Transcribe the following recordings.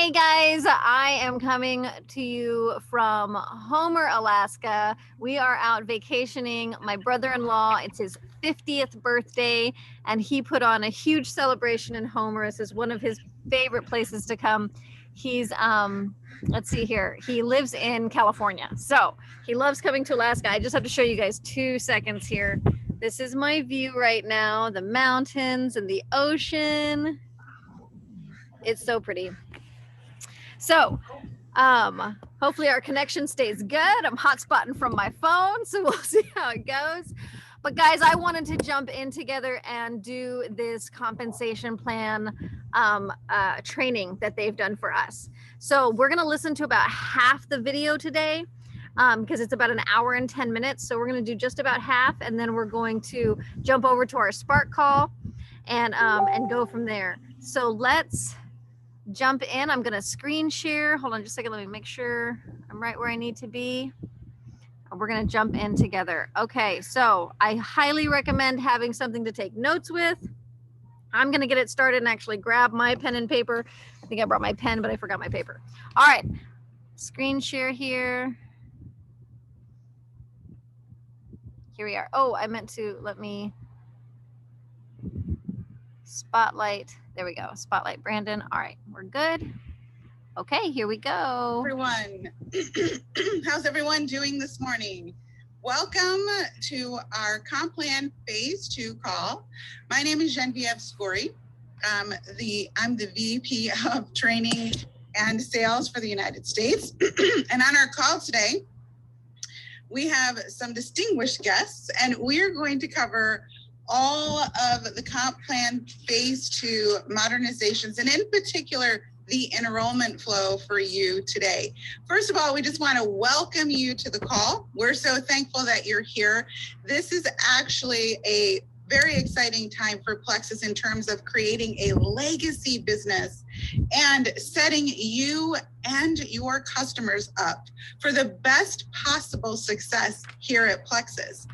Hey guys, I am coming to you from Homer, Alaska. We are out vacationing. My brother-in-law, it's his 50th birthday, and he put on a huge celebration in Homer. This is one of his favorite places to come. He's, let's see here, he lives in California. So he loves coming to Alaska. I just have to show you guys 2 seconds here. This is my view right now, the mountains and the ocean. It's so pretty. So hopefully our connection stays good. I'm hotspotting from my phone, so we'll see how it goes. But guys, I wanted to jump in together and do this compensation plan training that they've done for us. So we're gonna listen to about half the video today because it's about an hour and 10 minutes. So we're gonna do just about half, and then we're going to jump over to our Spark call and go from there. So let's jump in. I'm going to screen share. Hold on just a second. Let me make sure I'm right where I need to be. We're going to jump in together. Okay, so I highly recommend having something to take notes with. I'm going to get it started and actually grab my pen and paper. I think I brought my pen, but I forgot my paper. All right, screen share here. Here we are. Oh, I meant to let me spotlight. There we go. Spotlight Brandon. All right, we're good. Okay, here we go. Everyone, how's everyone doing this morning? Welcome to our Comp Plan Phase 2 call. My name is Genevieve Scory. I'm the VP of Training and Sales for the United States. And on our call today, we have some distinguished guests, and we're going to cover all of the Comp Plan Phase 2 modernizations, and in particular, the enrollment flow for you today. First of all, we just want to welcome you to the call. We're so thankful that you're here. This is actually a very exciting time for Plexus in terms of creating a legacy business and setting you and your customers up for the best possible success here at Plexus.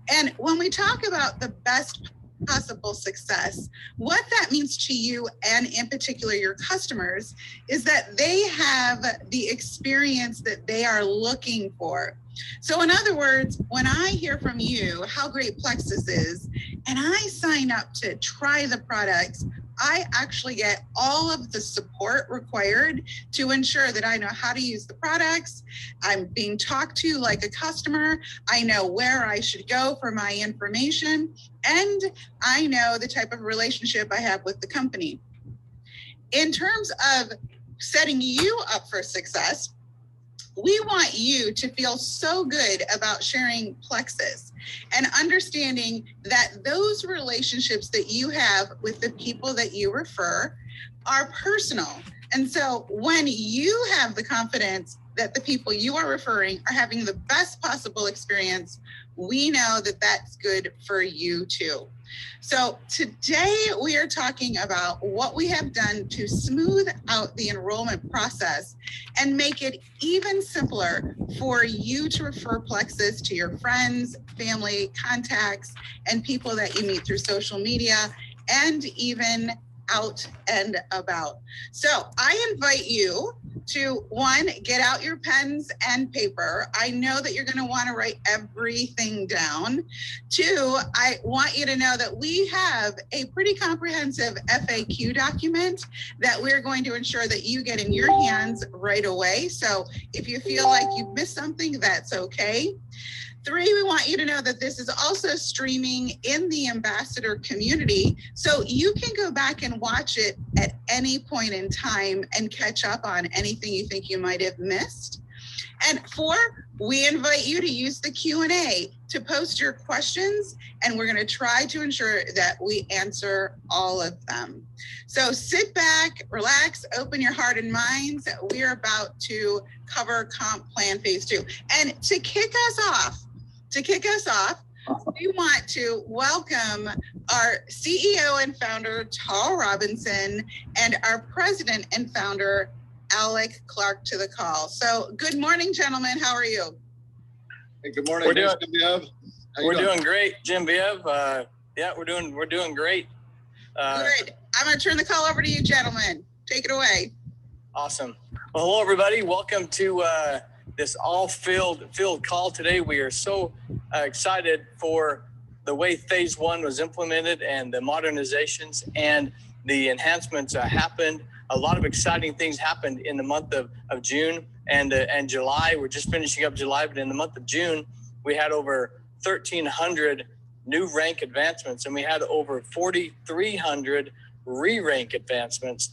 And when we talk about the best possible success, what that means to you and in particular your customers is that they have the experience that they are looking for. So in other words, when I hear from you how great Plexus is and I sign up to try the products, I actually get all of the support required to ensure that I know how to use the products. I'm being talked to like a customer. I know where I should go for my information, and I know the type of relationship I have with the company. In terms of setting you up for success, we want you to feel so good about sharing Plexus and understanding that those relationships that you have with the people that you refer are personal. And so when you have the confidence that the people you are referring are having the best possible experience, we know that that's good for you too. So today we are talking about what we have done to smooth out the enrollment process and make it even simpler for you to refer Plexus to your friends, family, contacts, and people that you meet through social media and even out and about. So I invite you to, one, get out your pens and paper. I know that you're going to want to write everything down. Two, I want you to know that we have a pretty comprehensive FAQ document that we're going to ensure that you get in your hands right away. So if you feel like you've missed something, that's okay. Three, we want you to know that this is also streaming in the ambassador community, so you can go back and watch it at any point in time and catch up on anything you think you might have missed. And four, we invite you to use the Q&A to post your questions, and we're going to try to ensure that we answer all of them. So sit back, relax, open your heart and minds. We're about to cover Comp Plan Phase 2. And to kick us off, we want to welcome our CEO and founder, Tal Robinson, and our president and founder, Alec Clark, to the call. So good morning, gentlemen. How are you? Hey, good morning. We're doing great, Genevieve. Yeah, we're doing great. Good. I'm going to turn the call over to you, gentlemen. Take it away. Awesome. Well, hello, everybody. Welcome to this all-field call today. We are so excited for the way Phase 1 was implemented and the modernizations and the enhancements happened. A lot of exciting things happened in the month of June and July. We're just finishing up July, but in the month of June, we had over 1,300 new rank advancements, and we had over 4,300 re-rank advancements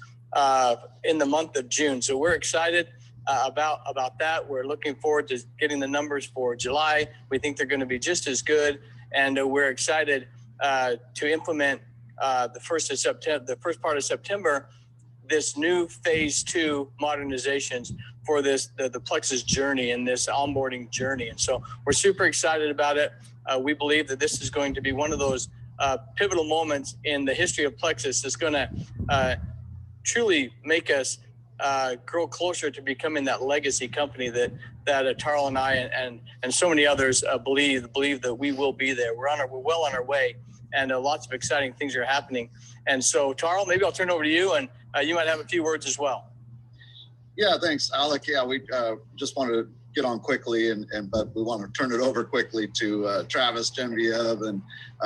in the month of June. So we're excited about that. We're looking forward to getting the numbers for July. We think they're going to be just as good, and we're excited to implement the first part of September, this new Phase 2 modernizations for the Plexus journey and this onboarding journey. And so we're super excited about it. We believe that this is going to be one of those pivotal moments in the history of Plexus that's going to truly make us grow closer to becoming that legacy company that Tarl and I and so many others believe that we will be there. We're well on our way, and lots of exciting things are happening. And so, Tarl, maybe I'll turn it over to you, and you might have a few words as well. Yeah, thanks, Alec. Yeah, we just wanted to get on quickly, but we want to turn it over quickly to Travis, Genevieve, and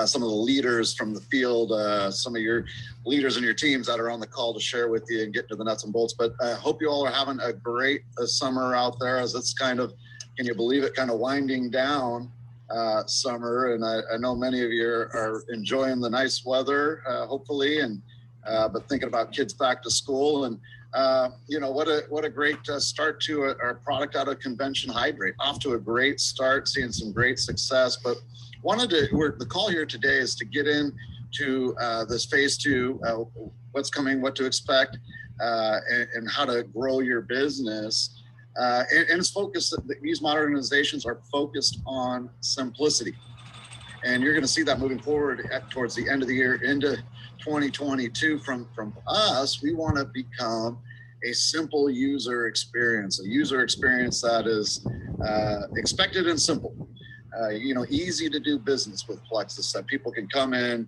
some of the leaders from the field, some of your leaders and your teams that are on the call to share with you and get to the nuts and bolts. But I hope you all are having a great summer out there, as it's kind of, can you believe it, kind of winding down summer. And I know many of you are enjoying the nice weather, hopefully, and but thinking about kids back to school. And what a great start to our product out of Convention Hydrate. Off to a great start, seeing some great success. But the call here today is to get into this Phase 2, what's coming, what to expect, and how to grow your business. And it's focused, these modernizations are focused on simplicity. And you're going to see that moving forward towards the end of the year into 2022 from us. We want to become a simple user experience, a user experience that is expected and simple, easy to do business with Plexus, that people can come in,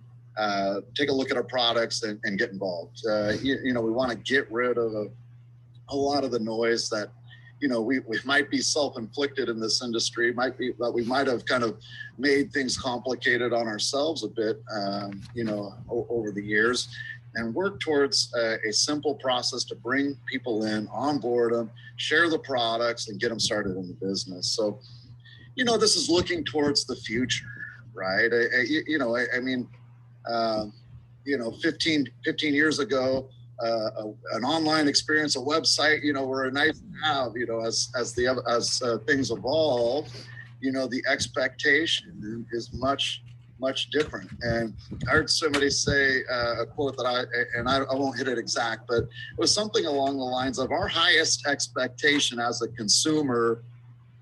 take a look at our products and get involved. We want to get rid of a lot of the noise that we might be self-inflicted in this industry, might be that we might have kind of made things complicated on ourselves a bit, over the years, and work towards a simple process to bring people in, onboard them, share the products, and get them started in the business. So, this is looking towards the future, right? 15 years ago, an online experience, a website, were nice to have, as things evolve, the expectation is much different. And I heard somebody say a quote that I won't hit it exact, but it was something along the lines of, our highest expectation as a consumer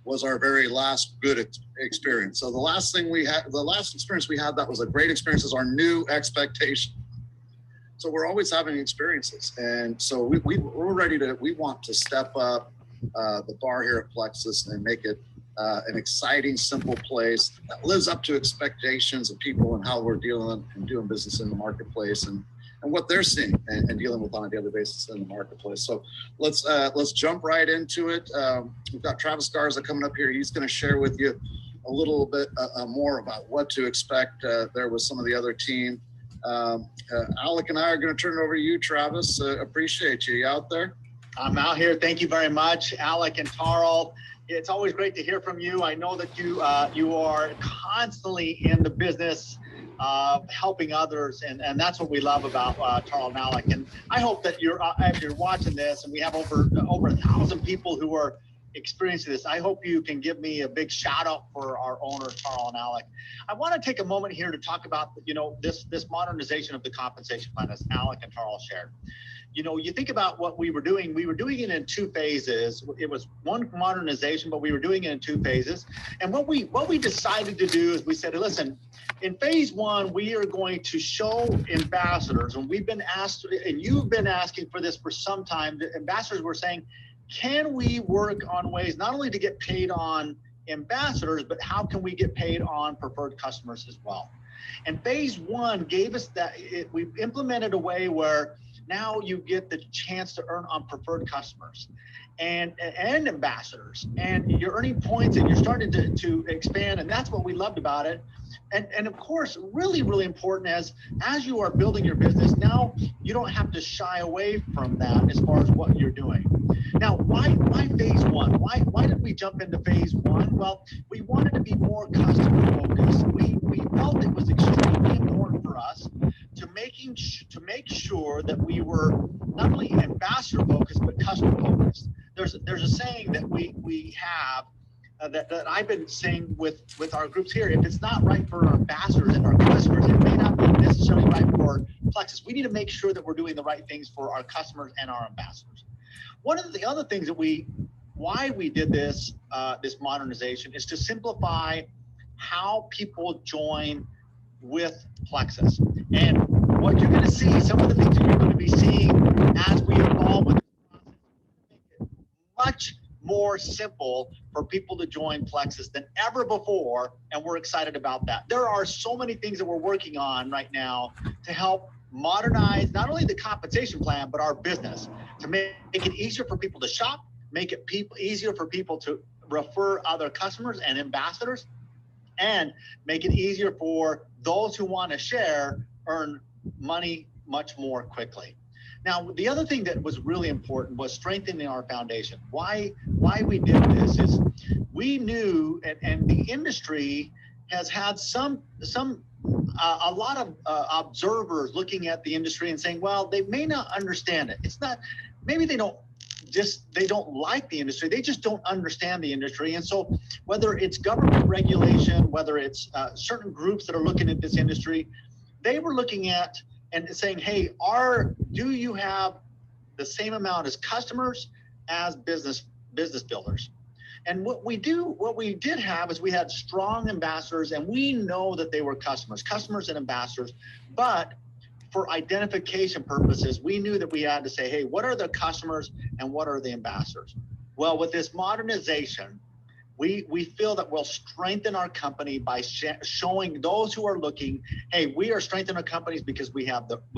was our very last good experience. So the last experience we had that was a great experience is our new expectation. So we're always having experiences. And so we're ready we want to step up the bar here at Plexus and make it an exciting, simple place that lives up to expectations of people and how we're dealing and doing business in the marketplace and what they're seeing and dealing with on a daily basis in the marketplace. So let's jump right into it. We've got Travis Garza coming up here. He's going to share with you a little bit more about what to expect there with some of the other team. Alec and I are going to turn it over to you, Travis. Appreciate you. You out there? I'm out here. Thank you very much, Alec and Tarl. It's always great to hear from you. I know that you are constantly in the business of helping others, and that's what we love about Tarl and Alec. And I hope that if you're watching this, and we have over 1,000 people who are experiencing this, I hope you can give me a big shout out for our owners, Tarl and Alec. I want to take a moment here to talk about this modernization of the compensation plan, as Alec and Tarl shared. You think about what we were doing it in two phases. It was one modernization, but we were doing it in two phases. And what we decided to do is we said, listen, in Phase 1, we are going to show ambassadors, and we've been asked, and you've been asking for this for some time. The ambassadors were saying, can we work on ways not only to get paid on ambassadors, but how can we get paid on preferred customers as well? And Phase 1 gave us that. We implemented a way where now you get the chance to earn on preferred customers and ambassadors, and you're earning points and you're starting to expand. And that's what we loved about it. And of course, really, really important as you are building your business, now you don't have to shy away from that as far as what you're doing. Now, why phase one? Why did we jump into phase one? Well, we wanted to be more customer focused. We felt it was extremely important for us to make sure that we were not only ambassador focused but customer focused. There's a saying that we have that I've been saying with our groups here. If it's not right for our ambassadors and our customers, it may not be necessarily right for Plexus. We need to make sure that we're doing the right things for our customers and our ambassadors. One of the other things that why we did this modernization is to simplify how people join with Plexus. And what you're going to see, some of the things that you're going to be seeing as we evolve with the process, make it much more simple for people to join Plexus than ever before, and we're excited about that. There are so many things that we're working on right now to help modernize not only the compensation plan, but our business, to make it easier for people to shop, make it easier for people to refer other customers and ambassadors, and make it easier for those who want to share, earn money much more quickly. Now, the other thing that was really important was strengthening our foundation. Why we did this is we knew, and the industry has had a lot of observers looking at the industry and saying, well, they may not understand it. It's not, maybe they don't like the industry. They just don't understand the industry. And so whether it's government regulation, whether it's certain groups that are looking at this industry, they were looking at and saying, hey, do you have the same amount as customers as business builders? And what we did have is we had strong ambassadors, and we know that they were customers and ambassadors, but for identification purposes, we knew that we had to say, hey, what are the customers and what are the ambassadors? Well, with this modernization, we feel that we'll strengthen our company by showing those who are looking, hey, we are strengthening our companies because we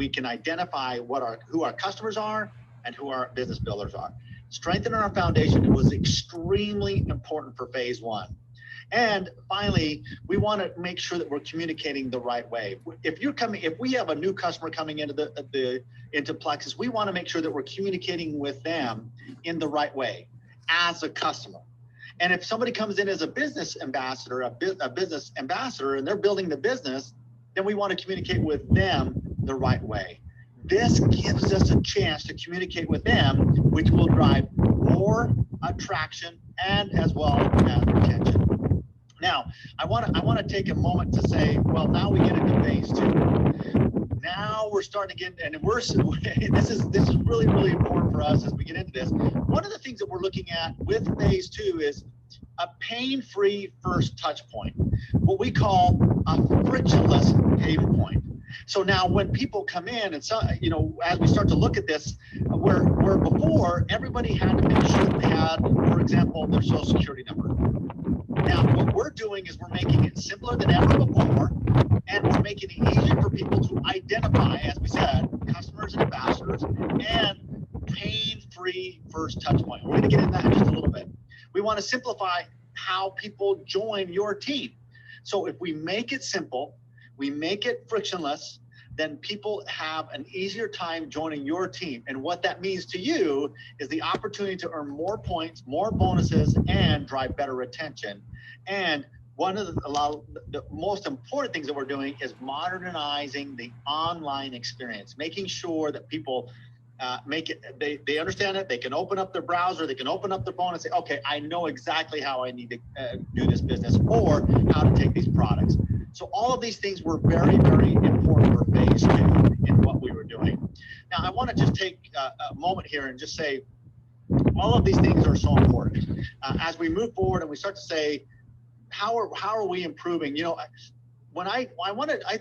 can identify who our customers are and who our business builders are. Strengthening our foundation was extremely important for phase one. And finally, we want to make sure that we're communicating the right way. If we have a new customer coming into Plexus, we want to make sure that we're communicating with them in the right way as a customer. And if somebody comes in as a business ambassador, and they're building the business, then we want to communicate with them the right way. This gives us a chance to communicate with them, which will drive more attraction and as well as retention. Now, I want to take a moment to say, well, now we get into phase two. Now we're starting to get, and this is really, really important for us as we get into this. One of the things that we're looking at with phase two is a pain-free first touch point, what we call a frictionless payment point. So now when people come in and so, as we start to look at this, where before everybody had to make sure that they had, for example, their social security number. Now what we're doing is we're making it simpler than ever before, and we're making it easier for people to identify, as we said, customers and ambassadors, and pain-free first touch point. We're going to get into that in just a little bit. We want to simplify how people join your team. So if we make it simple, we make it frictionless, then people have an easier time joining your team. And what that means to you is the opportunity to earn more points, more bonuses, and drive better retention. And one of the most important things that we're doing is modernizing the online experience, making sure that people they understand it. They can open up their browser, they can open up their phone and say, okay, I know exactly how I need to do this business or how to take these products. So all of these things were very, very important for phase two in what we were doing. Now, I want to just take a moment here and just say, all of these things are so important. As we move forward and we start to say, how are we improving? I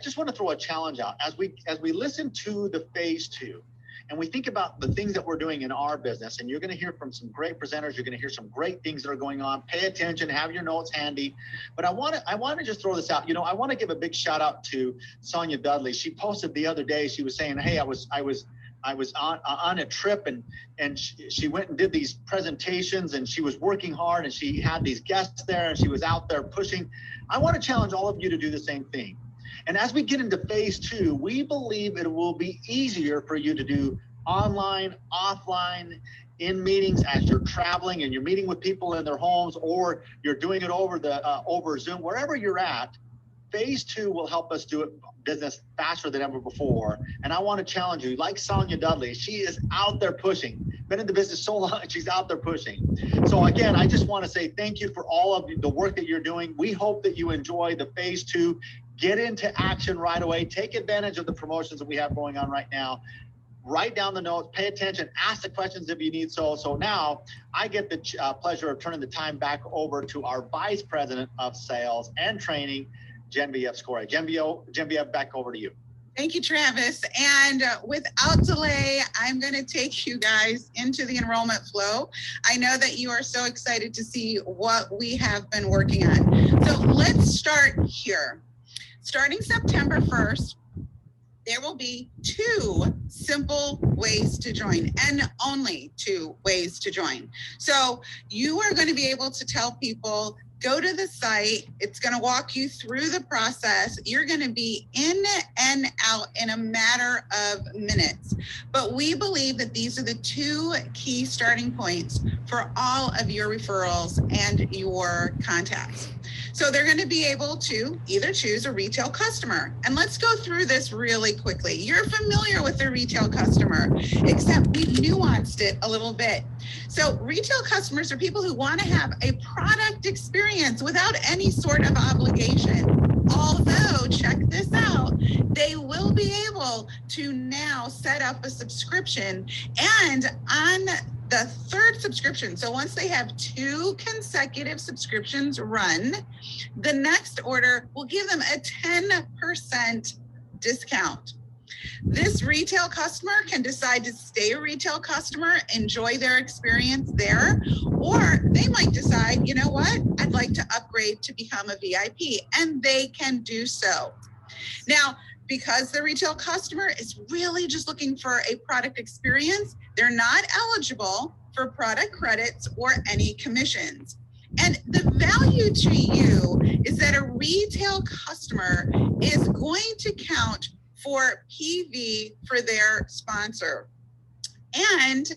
just want to throw a challenge out as we listen to the phase two. And we think about the things that we're doing in our business, and you're going to hear from some great presenters. You're going to hear some great things that are going on. Pay attention, have your notes handy. But I want to just throw this out. I want to give a big shout out to Sonia Dudley. She posted the other day. She was saying, "Hey, I was I was on a trip and she went and did these presentations, and she was working hard, and she had these guests there, and she was out there pushing. I want to challenge all of you to do the same thing. And as we get into phase 2, we believe it will be easier for you to do online, offline, in meetings as you're traveling and you're meeting with people in their homes, or you're doing it over Zoom, wherever you're at. Phase 2 will help us do it business faster than ever before. And I want to challenge you, like Sonia Dudley, she is out there pushing. Been in the business so long, she's out there pushing. So again, I just want to say thank you for all of the work that you're doing. We hope that you enjoy the phase 2. Get into action right away. Take advantage of the promotions that we have going on right now. Write down the notes, pay attention, ask the questions if you need so. So now I get the pleasure of turning the time back over to our Vice President of Sales and Training, Genevieve Scory. Genevieve, back over to you. Thank you, Travis. And without delay, I'm going to take you guys into the enrollment flow. I know that you are so excited to see what we have been working on. So let's start here. Starting September 1st, there will be 2 simple ways to join, and only 2 ways to join. So you are going to be able to tell people, go to the site. It's going to walk you through the process. You're going to be in and out in a matter of minutes. But we believe that these are the 2 key starting points for all of your referrals and your contacts. So they're going to be able to either choose a retail customer. And let's go through this really quickly. You're familiar with the retail customer, except we've nuanced it a little bit. So retail customers are people who want to have a product experience without any sort of obligation. Although, check this out, they will be able to now set up a subscription, and on the 3rd subscription, so once they have 2 consecutive subscriptions run, the next order will give them a 10% discount. This retail customer can decide to stay a retail customer, enjoy their experience there, or they might decide, you know what, I'd like to upgrade to become a VIP, and they can do so. Now, because the retail customer is really just looking for a product experience, they're not eligible for product credits or any commissions. And the value to you is that a retail customer is going to count for PV for their sponsor. And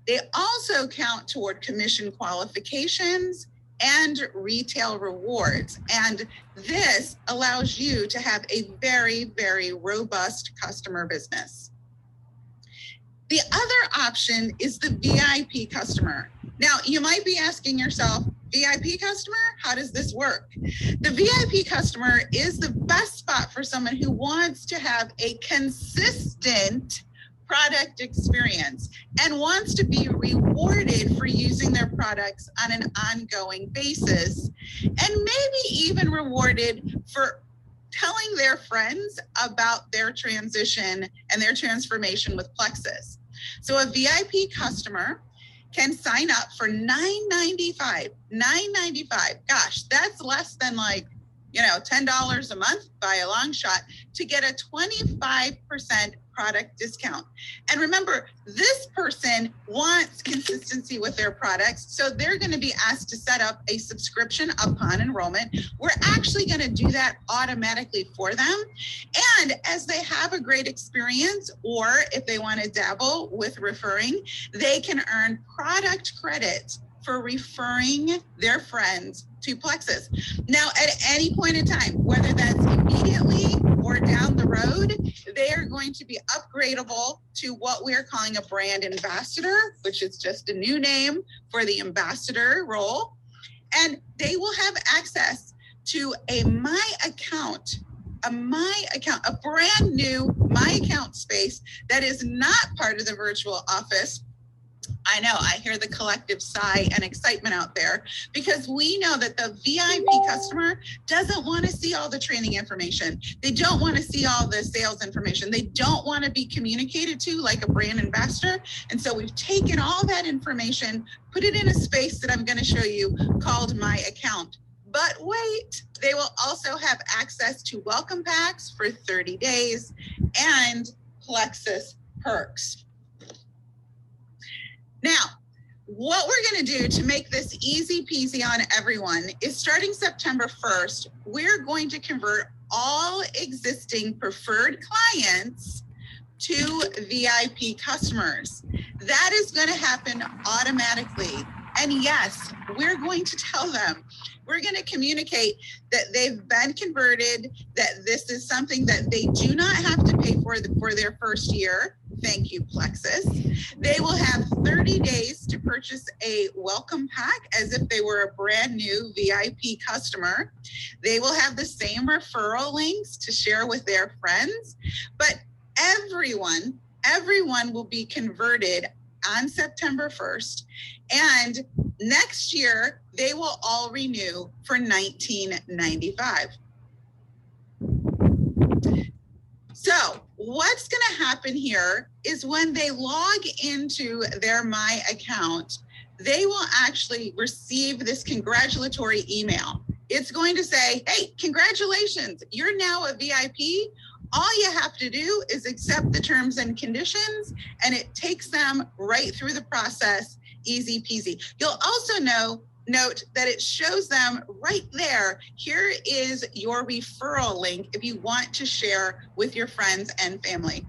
they also count toward commission qualifications and retail rewards. And this allows you to have a very, very robust customer business. The other option is the VIP customer. Now, you might be asking yourself, VIP customer, how does this work? The VIP customer is the best spot for someone who wants to have a consistent product experience and wants to be rewarded for using their products on an ongoing basis, and maybe even rewarded for telling their friends about their transition and their transformation with Plexus. So a VIP customer can sign up for $9.95. Gosh, that's less than $10 a month by a long shot to get a 25% product discount. And remember, this person wants consistency with their products, so they're going to be asked to set up a subscription upon enrollment. We're actually going to do that automatically for them. And as they have a great experience, or if they want to dabble with referring, they can earn product credits for referring their friends to Plexus. Now, at any point in time, whether that's immediately or down the road, they are going to be upgradable to what we're calling a brand ambassador, which is just a new name for the ambassador role. And they will have access to a My Account, a brand new My Account space that is not part of the virtual office. I know, I hear the collective sigh and excitement out there, because we know that the VIP customer doesn't want to see all the training information. They don't want to see all the sales information. They don't want to be communicated to like a brand ambassador. And so we've taken all that information, put it in a space that I'm going to show you called My Account. But wait, they will also have access to welcome packs for 30 days and Plexus perks. Now, what we're going to do to make this easy peasy on everyone is starting September 1st, we're going to convert all existing preferred clients to VIP customers. That is going to happen automatically. And yes, we're going to tell them, we're going to communicate that they've been converted, that this is something that they do not have to pay for their first year. Thank you, Plexus. They will have 30 days to purchase a welcome pack as if they were a brand new VIP customer. They will have the same referral links to share with their friends, but everyone will be converted on September 1st. And next year, they will all renew for $19.95. So what's going to happen here is when they log into their My Account, they will actually receive this congratulatory email. It's going to say, hey, congratulations, you're now a VIP. All you have to do is accept the terms and conditions, and it takes them right through the process, easy peasy. You'll also note that it shows them right there. Here is your referral link if you want to share with your friends and family.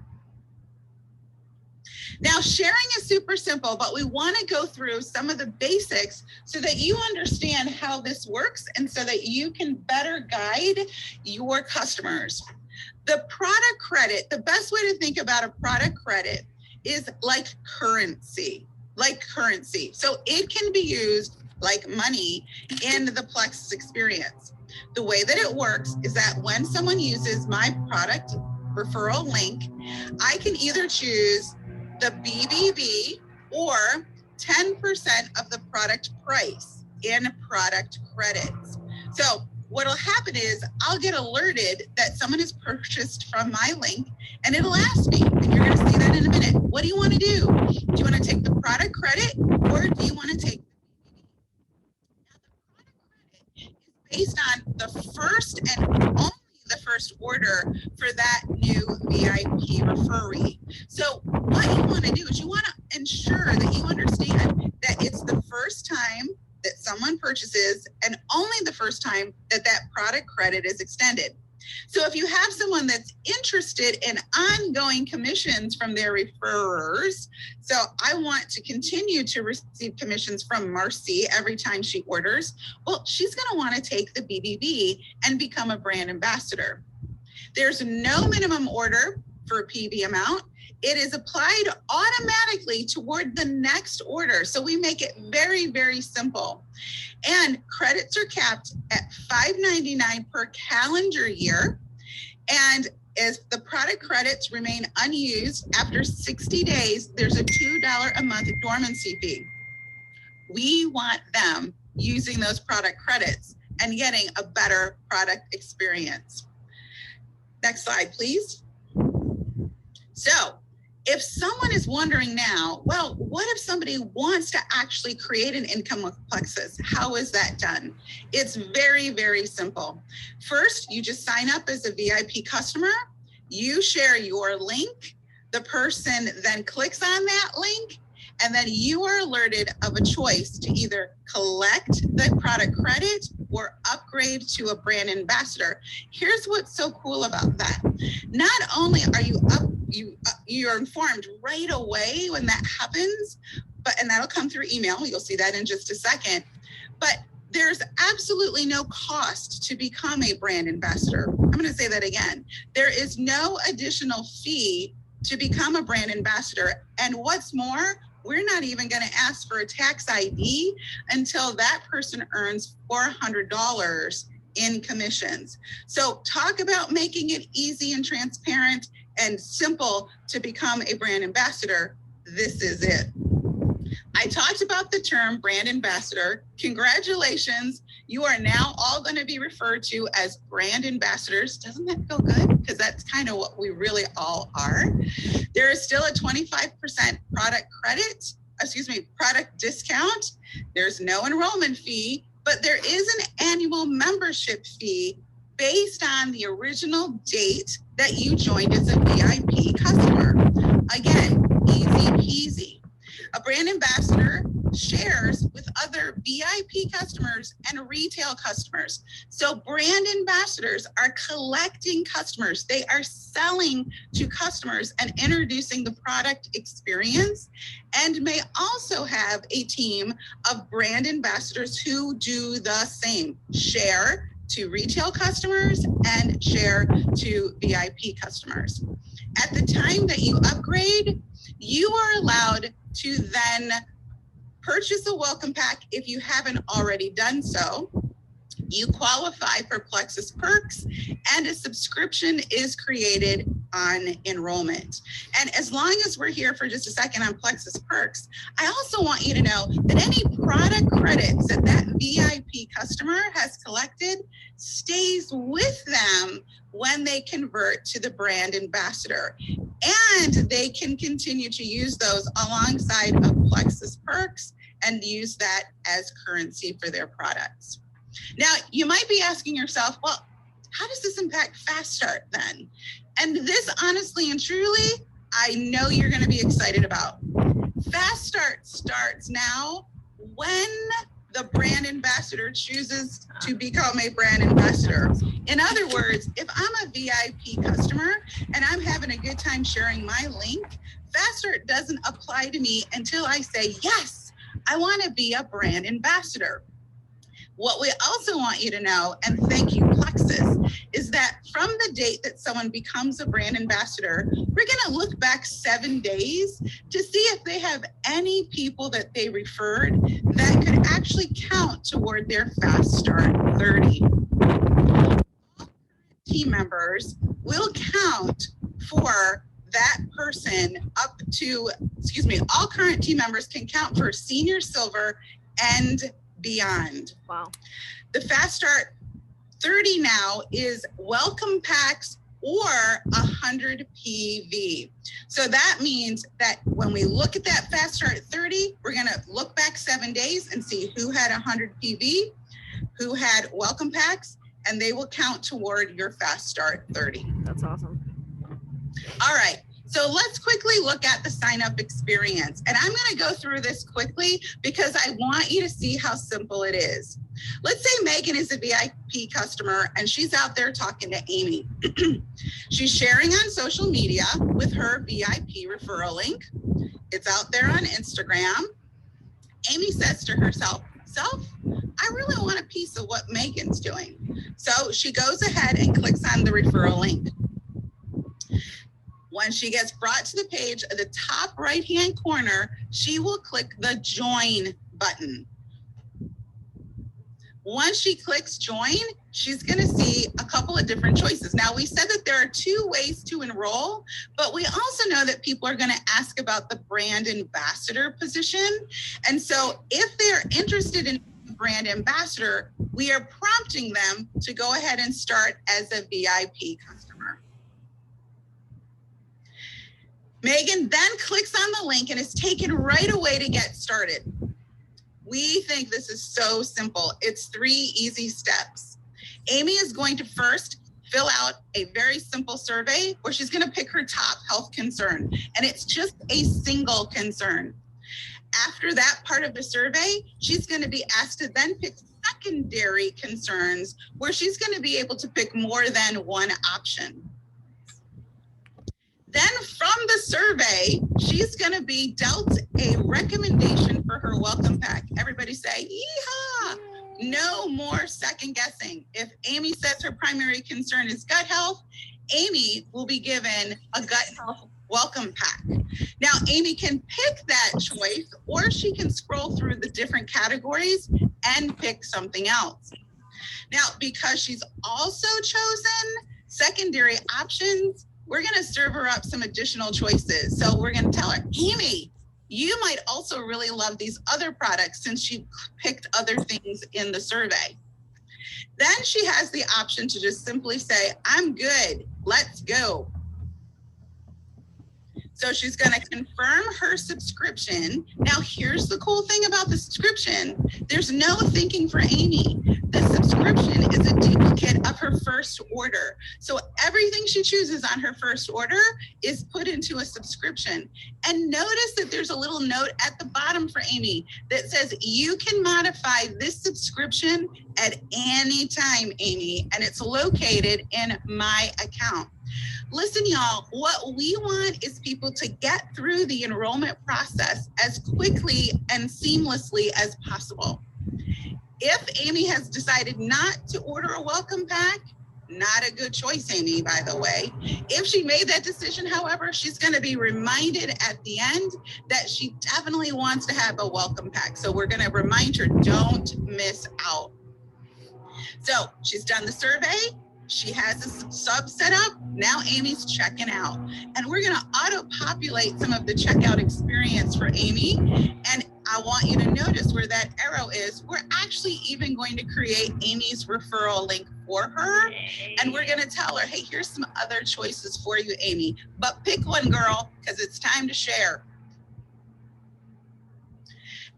Now, sharing is super simple, but we want to go through some of the basics so that you understand how this works and so that you can better guide your customers. The product credit, the best way to think about a product credit is like currency. So it can be used like money in the Plexus experience. The way that it works is that when someone uses my product referral link, I can either choose the BBB or 10% of the product price in product credits. So what'll happen is I'll get alerted that someone has purchased from my link, and it'll ask me, and you're going to see that in a minute, what do you want to do? Do you want to take the product credit, or do you want to take based on the first and only the first order for that new VIP referee? So what you want to do is you want to ensure that you understand that it's the first time that someone purchases and only the first time that that product credit is extended. So if you have someone that's interested in ongoing commissions from their referrers, so I want to continue to receive commissions from Marcy every time she orders, well, she's going to want to take the BBB and become a brand ambassador. There's no minimum order for a PV amount. It is applied automatically toward the next order. So we make it very, very simple. And credits are capped at $5.99 per calendar year. And if the product credits remain unused after 60 days, there's a $2 a month dormancy fee. We want them using those product credits and getting a better product experience. Next slide, please. So if someone is wondering now, well, what if somebody wants to actually create an income with Plexus? How is that done? It's very, very simple. First, you just sign up as a VIP customer. You share your link. The person then clicks on that link, and then you are alerted of a choice to either collect the product credit or upgrade to a brand ambassador. Here's what's so cool about that. Not only are you're informed right away when that happens, and that'll come through email. You'll see that in just a second. But there's absolutely no cost to become a brand ambassador. I'm going to say that again. There is no additional fee to become a brand ambassador. And what's more, we're not even going to ask for a tax ID until that person earns $400 in commissions. So talk about making it easy and transparent and simple to become a brand ambassador. This is it. I talked about the term brand ambassador. Congratulations. You are now all going to be referred to as brand ambassadors. Doesn't that feel good? Because that's kind of what we really all are. There is still a 25% product discount. There's no enrollment fee, but there is an annual membership fee based on the original date that you joined as a VIP customer. Again, easy peasy. A brand ambassador shares with other VIP customers and retail customers. So brand ambassadors are collecting customers. They are selling to customers and introducing the product experience, and may also have a team of brand ambassadors who do the same, share to retail customers and share to VIP customers. At the time that you upgrade, you are allowed to then purchase a welcome pack if you haven't already done so. You qualify for Plexus perks, and a subscription is created on Enrollment. And as long as we're here for just a second on Plexus perks, I also want you to know that any product credits that that VIP customer has collected stays with them when they convert to the brand ambassador. And they can continue to use those alongside of Plexus perks and use that as currency for their products. Now, you might be asking yourself, well, how does this impact Fast Start then? And this, honestly and truly, I know you're going to be excited about. Fast Start starts now when the brand ambassador chooses to become a brand ambassador. In other words, if I'm a VIP customer and I'm having a good time sharing my link, Fast Start doesn't apply to me until I say, yes, I want to be a brand ambassador. What we also want you to know, and thank you, Plexus, is that from the date that someone becomes a brand ambassador, we're going to look back 7 days to see if they have any people that they referred that could actually count toward their Fast Start 30. Team members will count for that person up to, all current team members can count for senior, silver, and beyond. Wow. The Fast Start 30 now is welcome packs or 100 PV. So that means that when we look at that Fast Start 30, we're going to look back 7 days and see who had 100 PV, who had welcome packs, and they will count toward your Fast Start 30. That's awesome. All right. So let's quickly look at the sign up experience. And I'm going to go through this quickly because I want you to see how simple it is. Let's say Megan is a VIP customer and she's out there talking to Amy. She's sharing on social media with her VIP referral link. It's out there on Instagram. Amy says to herself, I really want a piece of what Megan's doing. So she goes ahead and clicks on the referral link. When she gets brought to the page at the top right-hand corner, she will click the join button. Once she clicks join, she's going to see a couple of different choices. Now, we said that there are 2 ways to enroll, but we also know that people are going to ask about the brand ambassador position. And so if they're interested in brand ambassador, we are prompting them to go ahead and start as a VIP customer. Megan then clicks on the link and is taken right away to get started. We think this is so simple. It's 3 easy steps. Amy is going to first fill out a very simple survey where she's going to pick her top health concern, and it's just a single concern. After that part of the survey, she's going to be asked to then pick secondary concerns where she's going to be able to pick more than one option. Then from the survey, she's going to be dealt a recommendation for her welcome pack. Everybody say, yeehaw! No more second guessing. If Amy says her primary concern is gut health, Amy will be given a gut health welcome pack. Now, Amy can pick that choice, or she can scroll through the different categories and pick something else. Now, because she's also chosen secondary options, we're going to serve her up some additional choices. So we're going to tell her, Amy, you might also really love these other products since she picked other things in the survey. Then she has the option to just simply say, I'm good, let's go. So she's going to confirm her subscription. Now, here's the cool thing about the subscription. There's no thinking for Amy. The subscription is a duplicate of her first order. So everything she chooses on her first order is put into a subscription. And notice that there's a little note at the bottom for Amy that says you can modify this subscription at any time, Amy, and it's located in my account. Listen, y'all, what we want is people to get through the enrollment process as quickly and seamlessly as possible. If Amy has decided not to order a welcome pack, not a good choice, Amy, by the way. If she made that decision, however, she's going to be reminded at the end that she definitely wants to have a welcome pack. So we're going to remind her, don't miss out. So she's done the survey. She has a sub set up. Now Amy's checking out. And we're going to auto-populate some of the checkout experience for Amy. And I want you to notice where that arrow is. We're actually even going to create Amy's referral link for her. And we're going to tell her, hey, here's some other choices for you, Amy. But pick one, girl, because it's time to share.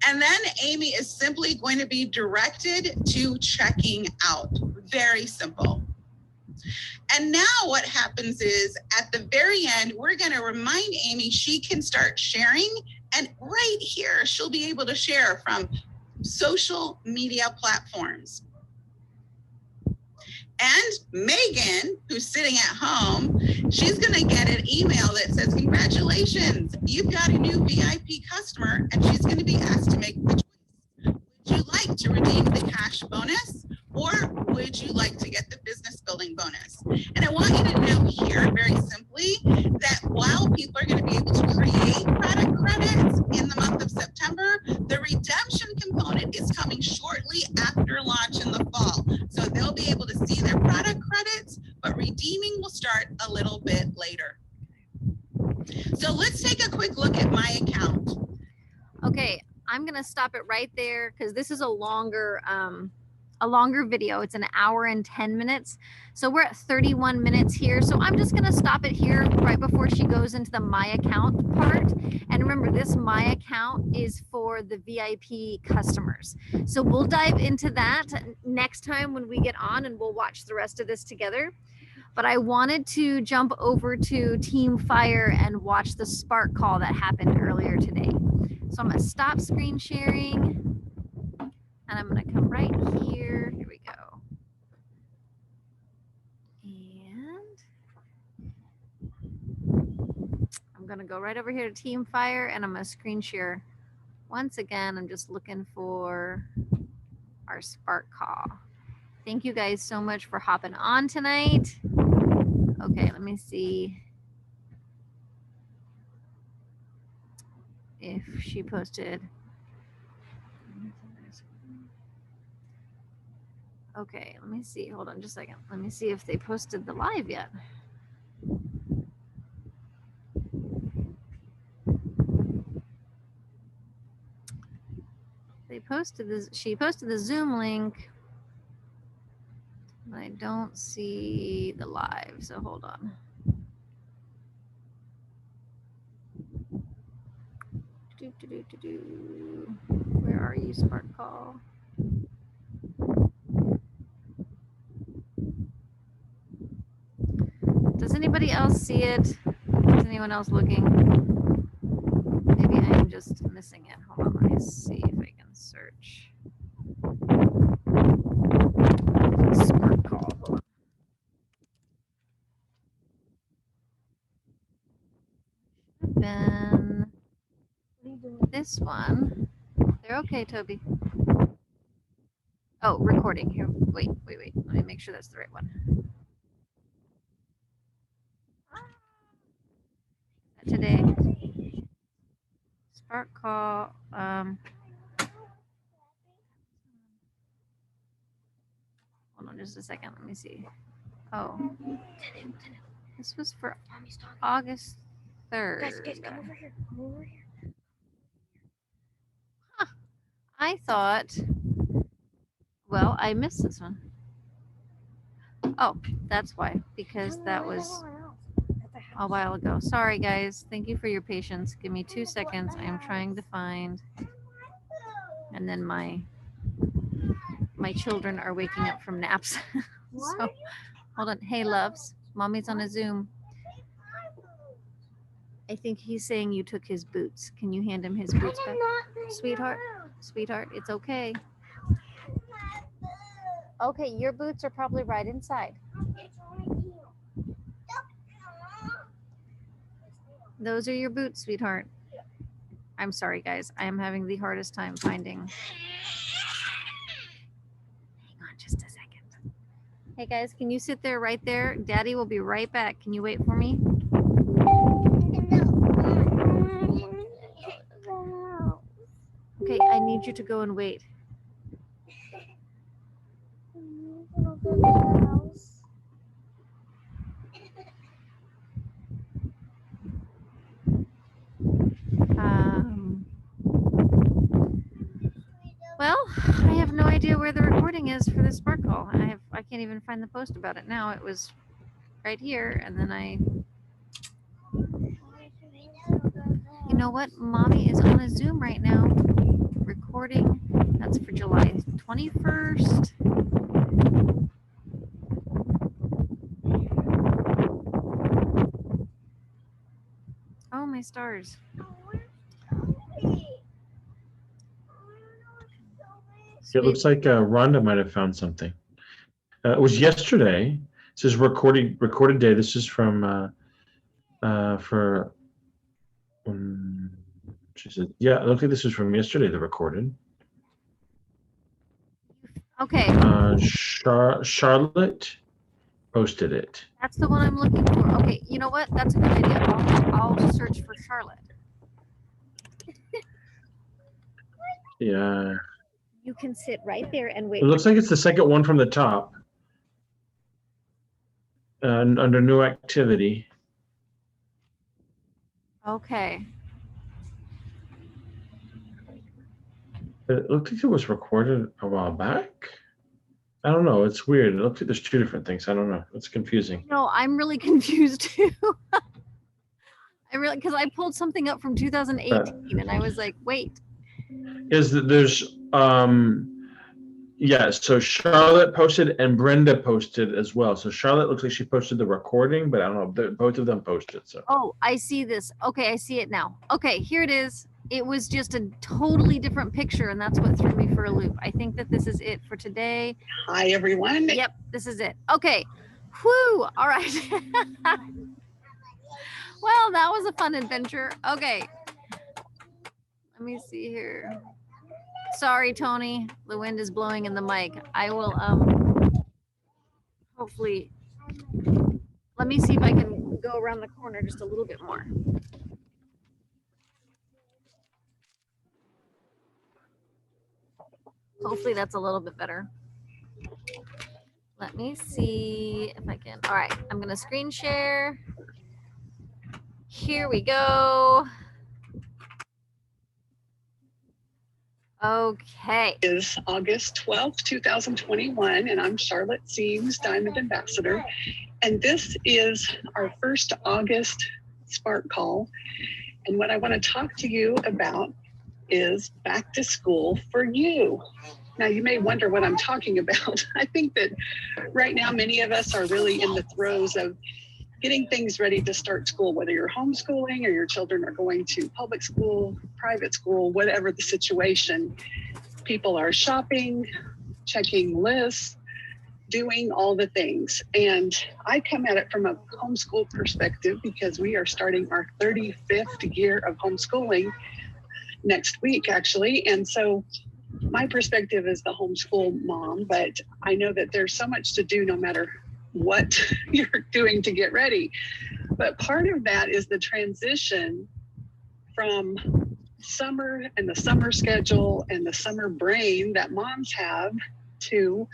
And then Amy is simply going to be directed to checking out. Very simple. And now what happens is at the very end, we're going to remind Amy she can start sharing. And right here, she'll be able to share from social media platforms. And Megan, who's sitting at home, she's going to get an email that says, congratulations, you've got a new VIP customer, and she's going to be asked to make the choice. Would you like to redeem the cash bonus, or would you like to get the business building bonus? And I want you to know here very simply that while people are going to be able to create product credits in the month of September, the redemption component is coming shortly after launch in the fall. So they'll be able to see their product credits, but redeeming will start a little bit later. So let's take a quick look at my account. Okay, I'm gonna stop it right there because this is a longer video. It's an hour and 10 minutes. So we're at 31 minutes here. So I'm just gonna stop it here right before she goes into the My Account part. And remember, this My Account is for the VIP customers. So we'll dive into that next time when we get on, and we'll watch the rest of this together. But I wanted to jump over to Team Fire and watch the Spark call that happened earlier today. So I'm gonna stop screen sharing, and I'm gonna come right here. Here we go. And I'm gonna go right over here to Team Fire, and I'm gonna screen share. Once again, I'm just looking for our Spark call. Thank you guys so much for hopping on tonight. Okay, let me see if she posted. Okay, let me see. Hold on just a second. Let me see if they posted the live yet. They posted this. She posted the Zoom link. I don't see the live, so hold on. Where are you, Spark Call? Does anybody else see it? Is anyone else looking? Maybe I am just missing it. Hold on, let me see if I can search. Spark Call. Hold on. Been this one. They're okay, Toby. Oh, recording here. Wait. Let me make sure that's the right one. Today. Spark Call. Hold on just a second. Let me see. Oh. This was for August 3rd. Guys, come over here. Come over here. Huh. I thought, well, I missed this one. Oh, that's why. Because that was a while ago. Sorry, guys. Thank you for your patience. Give me 2 seconds. I am trying to find. And then my children are waking up from naps. So hold on. Hey, loves. Mommy's on a Zoom. I think he's saying you took his boots. Can you hand him his boots back? Sweetheart, sweetheart, it's okay. Okay, your boots are probably right inside. Those are your boots, sweetheart. I'm sorry, guys. I am having the hardest time finding. Hang on just a second. Hey, guys, can you sit there right there? Daddy will be right back. Can you wait for me? Okay, I need you to go and wait. Well, I have no idea where the recording is for this Spark call. I can't even find the post about it now. It was right here, and then you know what? Mommy is on a Zoom right now, recording. That's for July 21st. Oh, my stars. It looks like Rhonda might have found something. It was yesterday. It says recorded day. This is from she said, yeah, it looks like this is from yesterday, the recorded. Okay. Charlotte posted it. That's the one I'm looking for. Okay, you know what? That's a good idea. I'll search for Charlotte. Yeah. You can sit right there and wait. It looks like it's the second one from the top. Under new activity. Okay. It looked like it was recorded a while back. I don't know. It's weird. It looks like there's two different things. I don't know. It's confusing. No, I'm really confused too. Because I pulled something up from 2018 and I was like, wait. Is that there's yeah, so Charlotte posted and Brenda posted as well. So Charlotte looks like she posted the recording, but I don't know. Both of them posted. So. Oh, I see this. Okay, I see it now. Okay, here it is. It was just a totally different picture, and that's what threw me for a loop. I think that this is it for today. Hi, everyone. Yep, this is it. Okay. Whew. All right. Well, that was a fun adventure. Okay. Let me see here. Sorry, Tony. The wind is blowing in the mic. I will hopefully, let me see if I can go around the corner just a little bit more. Hopefully that's a little bit better. Let me see if I can. All right, I'm gonna screen share. Here we go. Okay. Is August 12th, 2021, and I'm Charlotte Seams, Diamond Ambassador. And this is our first August Spark Call. And what I want to talk to you about is back to school for you. Now, you may wonder what I'm talking about. I think that right now, many of us are really in the throes of getting things ready to start school, whether you're homeschooling or your children are going to public school, private school, whatever the situation. People are shopping, checking lists, doing all the things. And I come at it from a homeschool perspective because we are starting our 35th year of homeschooling next week, actually. And so my perspective is the homeschool mom, but I know that there's so much to do no matter what you're doing to get ready. But part of that is the transition from summer and the summer schedule and the summer brain that moms have to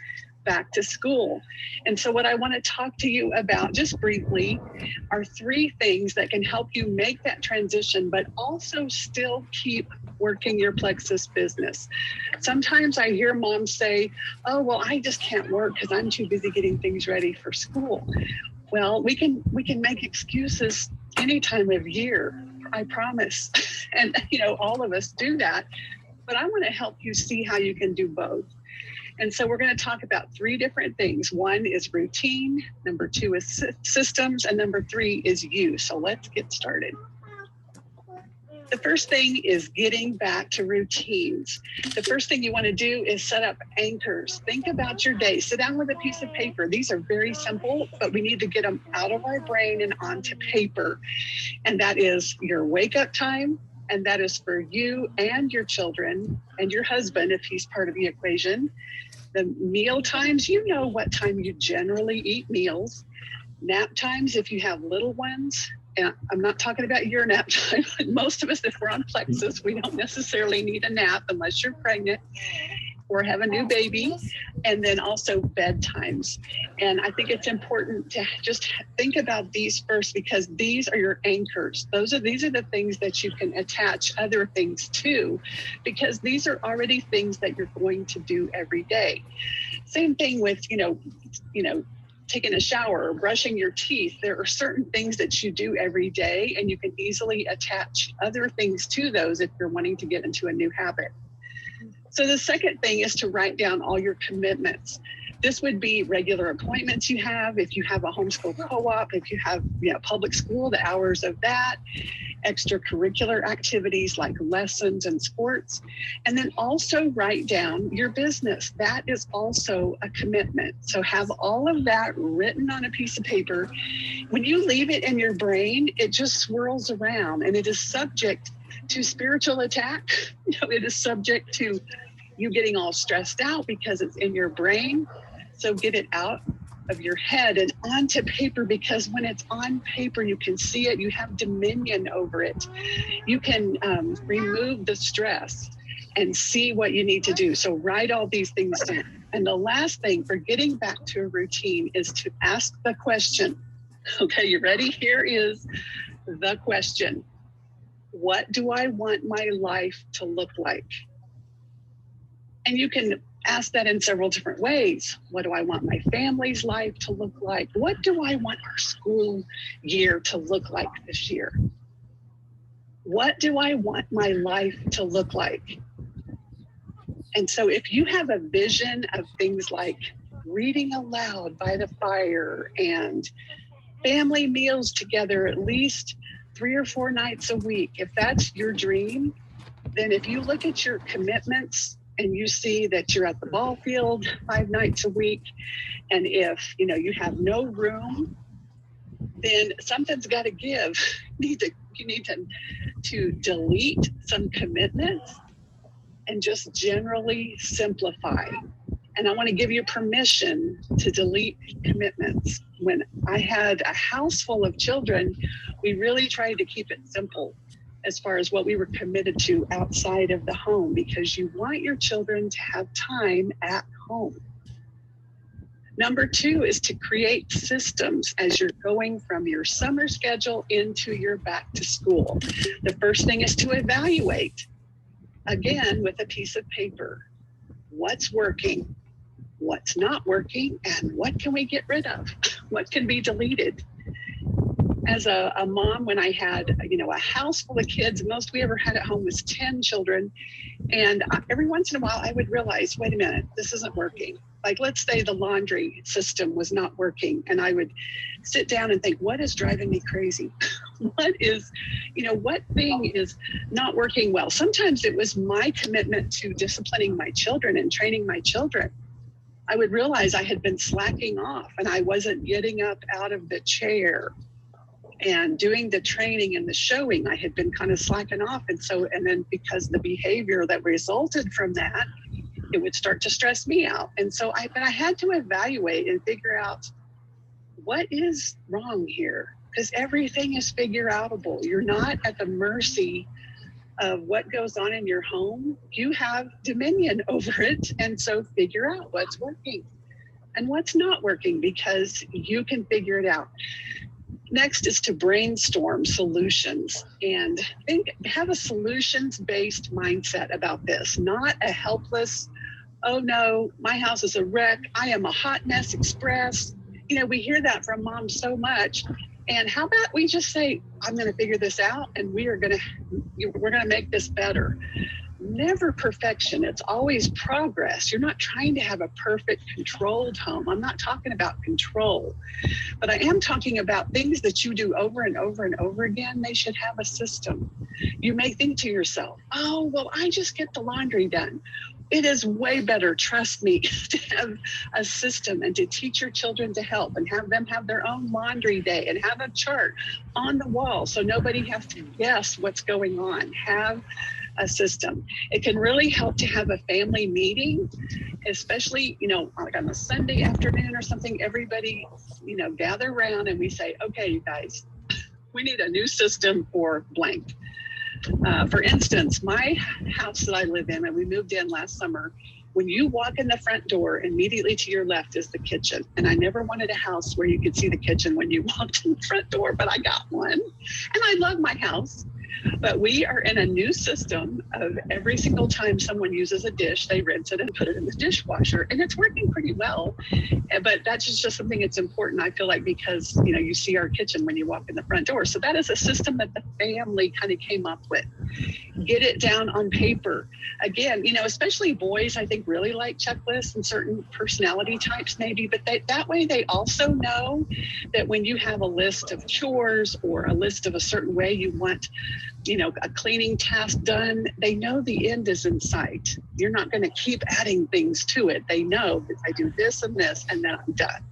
back to school. And so what I want to talk to you about just briefly are 3 things that can help you make that transition, but also still keep working your Plexus business. Sometimes I hear moms say, oh, well, I just can't work because I'm too busy getting things ready for school. Well, we can make excuses any time of year, I promise. And all of us do that. But I want to help you see how you can do both. And so we're going to talk about 3 different things. 1 is routine, number 2 is systems, and number 3 is you. So let's get started. The first thing is getting back to routines. The first thing you want to do is set up anchors. Think about your day. Sit down with a piece of paper. These are very simple, but we need to get them out of our brain and onto paper. And that is your wake up time. And that is for you and your children and your husband, if he's part of the equation. The meal times, you know what time you generally eat meals. Nap times, if you have little ones. And I'm not talking about your nap time. Most of us, if we're on Plexus, we don't necessarily need a nap unless you're pregnant or have a new baby. And then also bedtimes. And I think it's important to just think about these first, because these are your anchors. These are the things that you can attach other things to, because these are already things that you're going to do every day. Same thing with, taking a shower or brushing your teeth. There are certain things that you do every day, and you can easily attach other things to those if you're wanting to get into a new habit. So the second thing is to write down all your commitments. This would be regular appointments you have, if you have a homeschool co-op, if you have public school, the hours of that, extracurricular activities like lessons and sports, and then also write down your business. That is also a commitment. So have all of that written on a piece of paper. When you leave it in your brain, it just swirls around, and it is subject to spiritual attack. It is subject to you getting all stressed out because it's in your brain. So get it out of your head and onto paper, because when it's on paper, you can see it, you have dominion over it. You can remove the stress and see what you need to do. So write all these things down. And the last thing for getting back to a routine is to ask the question. Okay, you ready? Here is the question. What do I want my life to look like? And you can ask that in several different ways. What do I want my family's life to look like? What do I want our school year to look like this year? What do I want my life to look like? And so if you have a vision of things like reading aloud by the fire and family meals together at least 3 or 4 nights a week, if that's your dream, then if you look at your commitments and you see that you're at the ball field 5 nights a week, and if you have no room, then something's got to give. You need to delete some commitments and just generally simplify. And I want to give you permission to delete commitments. When I had a house full of children, we really tried to keep it simple as far as what we were committed to outside of the home, because you want your children to have time at home. Number 2 is to create systems as you're going from your summer schedule into your back to school. The first thing is to evaluate, again, with a piece of paper. What's working? What's not working? And what can we get rid of? What can be deleted? As a mom, when I had, a house full of kids, most we ever had at home was 10 children. And every once in a while, I would realize, wait a minute, this isn't working. Like, let's say the laundry system was not working. And I would sit down and think, what is driving me crazy? What thing is not working well? Sometimes it was my commitment to disciplining my children and training my children. I would realize I had been slacking off and I wasn't getting up out of the chair and doing the training and the showing. I had been kind of slacking off. And then because the behavior that resulted from that, it would start to stress me out. And so I had to evaluate and figure out what is wrong here, because everything is figure outable. You're not at the mercy of what goes on in your home. You have dominion over it. And so figure out what's working and what's not working, because you can figure it out. Next is to brainstorm solutions and have a solutions-based mindset about this, not a helpless, oh no, my house is a wreck, I am a hot mess express. we hear that from moms so much. And how about we just say, I'm going to figure this out and we're going to make this better. Never perfection. It's always progress. You're not trying to have a perfect controlled home. I'm not talking about control, but I am talking about things that you do over and over and over again. They should have a system. You may think to yourself, oh, well, I just get the laundry done. It is way better, trust me, to have a system and to teach your children to help and have them have their own laundry day and have a chart on the wall so nobody has to guess what's going on. Have a system. It can really help to have a family meeting, especially, like on a Sunday afternoon or something, everybody, gather around and we say, okay, you guys, we need a new system for blank. For instance, my house that I live in, and we moved in last summer, when you walk in the front door, immediately to your left is the kitchen. And I never wanted a house where you could see the kitchen when you walked in the front door, but I got one. And I love my house. But we are in a new system of every single time someone uses a dish, they rinse it and put it in the dishwasher. And it's working pretty well. But that's just something that's important, I feel like, because, you see our kitchen when you walk in the front door. So that is a system that the family kind of came up with. Get it down on paper. Again, especially boys, I think, really like checklists and certain personality types maybe, but that way they also know that when you have a list of chores or a list of a certain way you want, a cleaning task done, they know the end is in sight. You're not going to keep adding things to it. They know that I do this and this and then I'm done.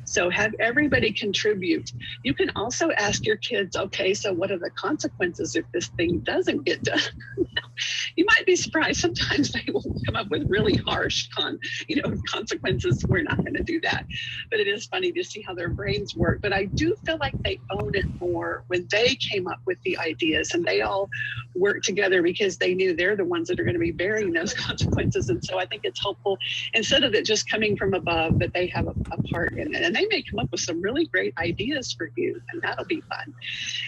So have everybody contribute. You can also ask your kids, okay, so what are the consequences if this thing doesn't get done? You might be surprised. Sometimes they will come up with really harsh consequences. We're not going to do that. But it is funny to see how their brains work. But I do feel like they own it more when they came up with the ideas and they all work together because they knew they're the ones that are going to be bearing those consequences. And so I think it's helpful, instead of it just coming from above, that they have a part in it. And they may come up with some really great ideas for you, and that'll be fun.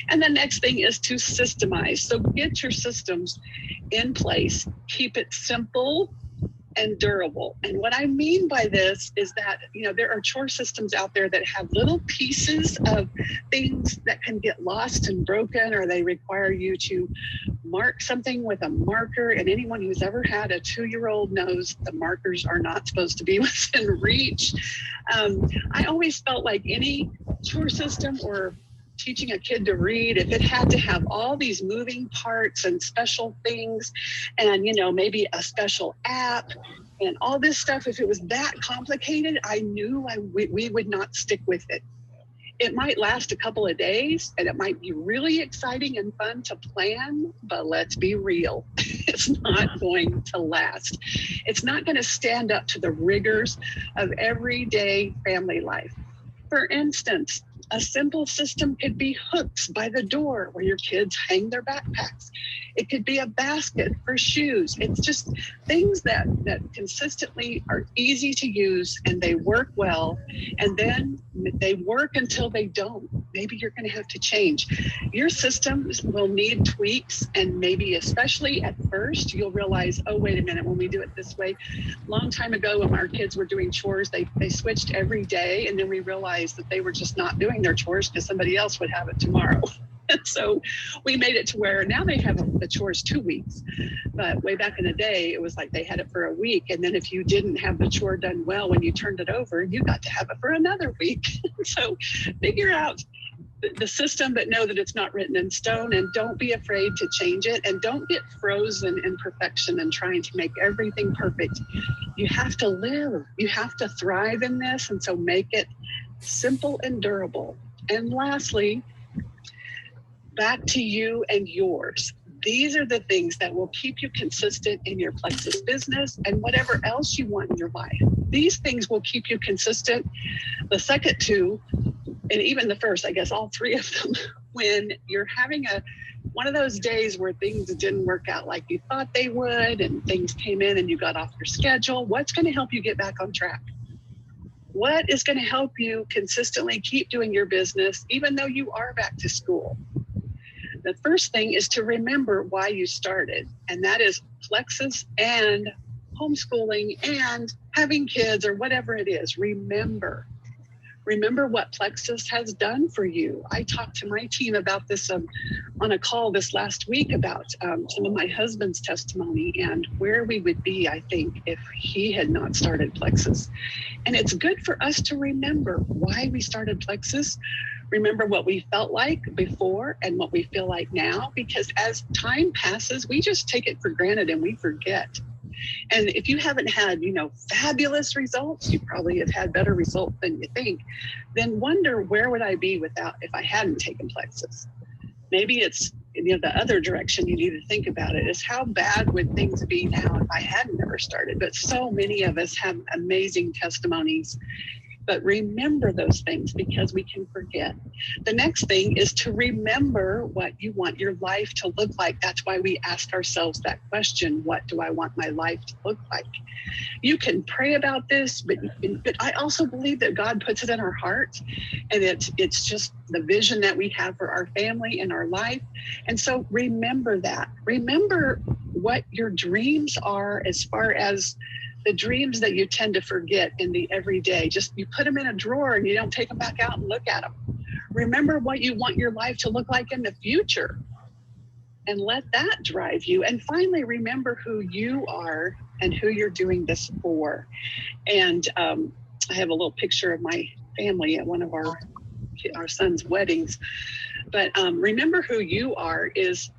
And the next thing is to systemize. So get your systems in place, keep it simple and durable. And what I mean by this is that, there are chore systems out there that have little pieces of things that can get lost and broken, or they require you to mark something with a marker. And anyone who's ever had a 2-year-old knows the markers are not supposed to be within reach. I always felt like any chore system or teaching a kid to read, if it had to have all these moving parts and special things and, maybe a special app and all this stuff, if it was that complicated, I knew we would not stick with it. It might last a couple of days and it might be really exciting and fun to plan, but let's be real. It's not going to last. It's not going to stand up to the rigors of everyday family life. For instance, a simple system could be hooks by the door where your kids hang their backpacks. It could be a basket for shoes. It's just things that consistently are easy to use and they work well. And then they work until they don't. Maybe you're going to have to change. Your systems will need tweaks, and maybe especially at first, you'll realize, oh, wait a minute, when we do it this way. Long time ago, when our kids were doing chores, they switched every day, and then we realized that they were just not doing their chores because somebody else would have it tomorrow. And so we made it to where now they have the chores 2 weeks. But way back in the day, it was like they had it for a week. And then if you didn't have the chore done well when you turned it over, you got to have it for another week. So figure out the system, but know that it's not written in stone, and don't be afraid to change it, and don't get frozen in perfection and trying to make everything perfect. You have to live, you have to thrive in this. And so make it simple and durable. And lastly, back to you and yours. These are the things that will keep you consistent in your Plexus business and whatever else you want in your life. These things will keep you consistent. The second two, and even the first, I guess all three of them, when you're having one of those days where things didn't work out like you thought they would, and things came in and you got off your schedule, what's going to help you get back on track? What is going to help you consistently keep doing your business, even though you are back to school? The first thing is to remember why you started, and that is Plexus and homeschooling and having kids or whatever it is. Remember Remember what Plexus has done for you. I talked to my team about this on a call this last week about some of my husband's testimony and where we would be, I think, if he had not started Plexus. And it's good for us to remember why we started Plexus, remember what we felt like before and what we feel like now, because as time passes, we just take it for granted and we forget. And if you haven't had, fabulous results, you probably have had better results than you think, then wonder where would I be if I hadn't taken Plexus? Maybe it's, the other direction you need to think about it is how bad would things be now if I hadn't never started? But so many of us have amazing testimonies. But remember those things because we can forget. The next thing is to remember what you want your life to look like. That's why we ask ourselves that question, what do I want my life to look like? You can pray about this, but I also believe that God puts it in our heart, and it's just the vision that we have for our family and our life. And so remember that. Remember what your dreams are as far as the dreams that you tend to forget in the everyday. Just you put them in a drawer and you don't take them back out and look at them. Remember what you want your life to look like in the future and let that drive you. And finally, remember who you are and who you're doing this for. And I have a little picture of my family at one of our son's weddings. But remember who you are is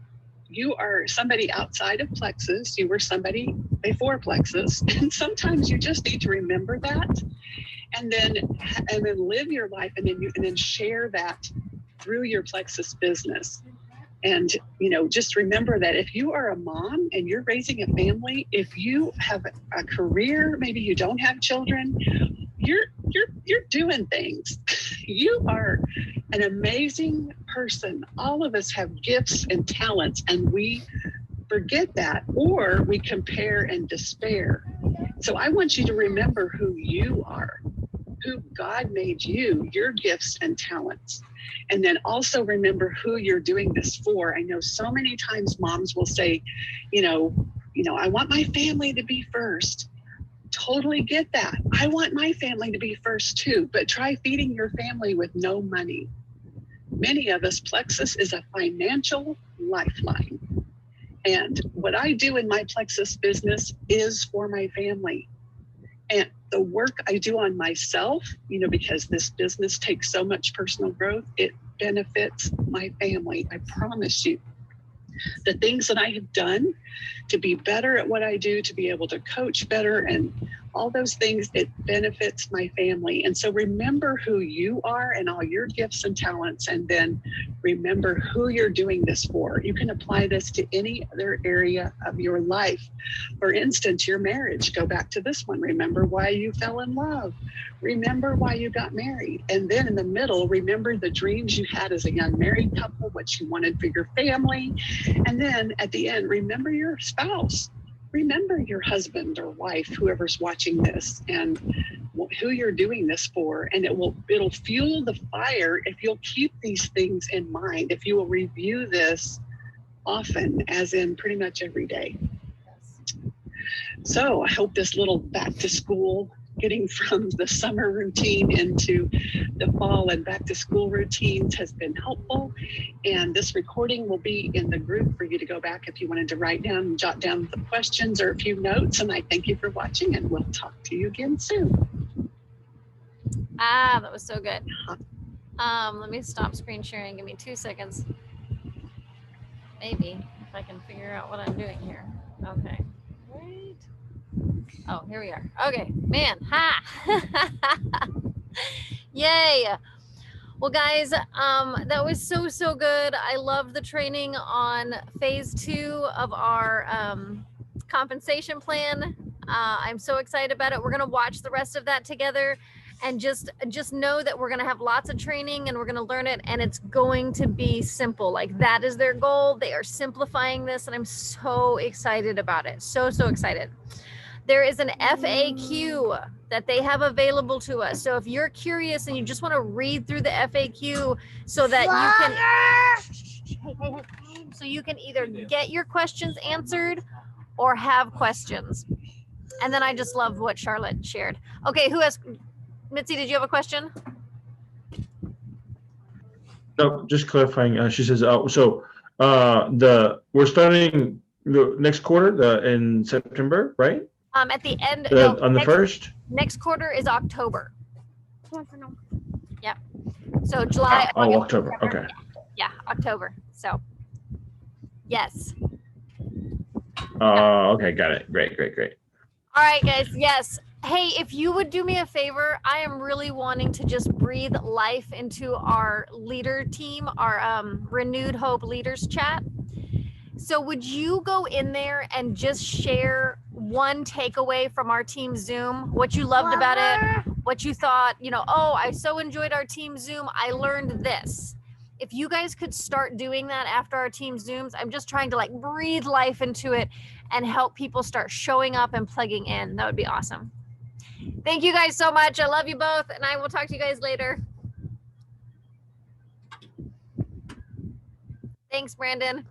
you are somebody outside of Plexus. You were somebody before Plexus. And sometimes you just need to remember that and then live your life and then share that through your Plexus business. And, just remember that if you are a mom and you're raising a family, if you have a career, maybe you don't have children, you're doing things. You are an amazing person. All of us have gifts and talents, and we forget that, or we compare and despair. So I want you to remember who you are, who God made you, your gifts and talents. And then also remember who you're doing this for. I know so many times moms will say, I want my family to be first. Totally get that. I want my family to be first too, but try feeding your family with no money. Many of us, Plexus is a financial lifeline. And what I do in my Plexus business is for my family. And the work I do on myself, because this business takes so much personal growth, it benefits my family. I promise you. The things that I have done to be better at what I do, to be able to coach better and all those things, it benefits my family. And so remember who you are and all your gifts and talents, and then remember who you're doing this for. You can apply this to any other area of your life. For instance, your marriage. Go back to this one. Remember why you fell in love. Remember why you got married. And then in the middle, remember the dreams you had as a young married couple, what you wanted for your family. And then at the end, remember your spouse. Remember your husband or wife, whoever's watching this, and who you're doing this for. And it'll fuel the fire if you'll keep these things in mind, if you will review this often, as in pretty much every day. So I hope this little back to school, getting from the summer routine into the fall and back to school routines has been helpful. And this recording will be in the group for you to go back if you wanted to write down and jot down the questions or a few notes. And I thank you for watching, and we'll talk to you again soon. That was so good. Let me stop screen sharing. Give me 2 seconds. Maybe if I can figure out what I'm doing here. Okay. Right. Oh, here we are. Okay, man. Ha! Yay. Well, guys, that was so good. I loved the training on phase 2 of our compensation plan. I'm so excited about it. We're going to watch the rest of that together, and just know that we're going to have lots of training and we're going to learn it, and it's going to be simple. Like, that is their goal. They are simplifying this, and I'm so excited about it. So excited. There is an FAQ that they have available to us. So if you're curious and you just want to read through the FAQ so that you can either get your questions answered or have questions. And then I just loved what Charlotte shared. Okay, who has, Mitzi, did you have a question? No, just clarifying. She says, so we're starting the next quarter in September, right? At the end, no, On the first. next quarter is October. Yeah. So July. Oh, August, October. September. Okay. Yeah, October. So, yes. Okay, got it. Great. All right, guys. Yes. Hey, if you would do me a favor, I am really wanting to just breathe life into our leader team, our Renewed Hope Leaders Chat. So would you go in there and just share one takeaway from our team Zoom, what you loved about it, what you thought, oh, I so enjoyed our team Zoom. I learned this. If you guys could start doing that after our team Zooms, I'm just trying to like breathe life into it and help people start showing up and plugging in. That would be awesome. Thank you guys so much. I love you both, and I will talk to you guys later. Thanks, Brandon.